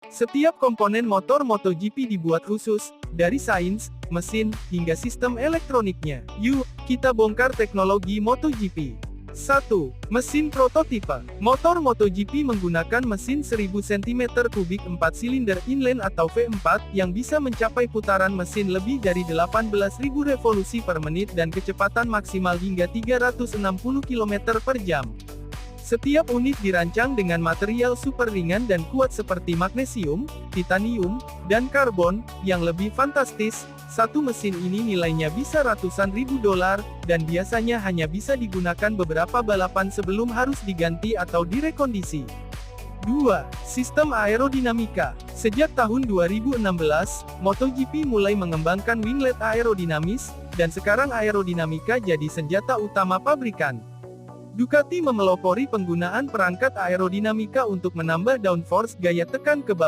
Setiap komponen motor MotoGP dibuat khusus, dari sains, mesin, hingga sistem elektroniknya. Yuk, kita bongkar teknologi MotoGP. 1. Mesin prototipe. Motor MotoGP menggunakan mesin 1000 cm3 4 silinder inline atau V4 yang bisa mencapai putaran mesin lebih dari 18.000 revolusi per menit dan kecepatan maksimal hingga 360 km per jam. Setiap unit dirancang dengan material super ringan dan kuat seperti magnesium, titanium, dan karbon. Yang lebih fantastis, satu mesin ini nilainya bisa ratusan ribu dolar, dan biasanya hanya bisa digunakan beberapa balapan sebelum harus diganti atau direkondisi. 2. Sistem aerodinamika. Sejak tahun 2016, MotoGP mulai mengembangkan winglet aerodinamis, dan sekarang aerodinamika jadi senjata utama pabrikan. Ducati memelopori penggunaan perangkat aerodinamika untuk menambah downforce gaya tekan ke bawah.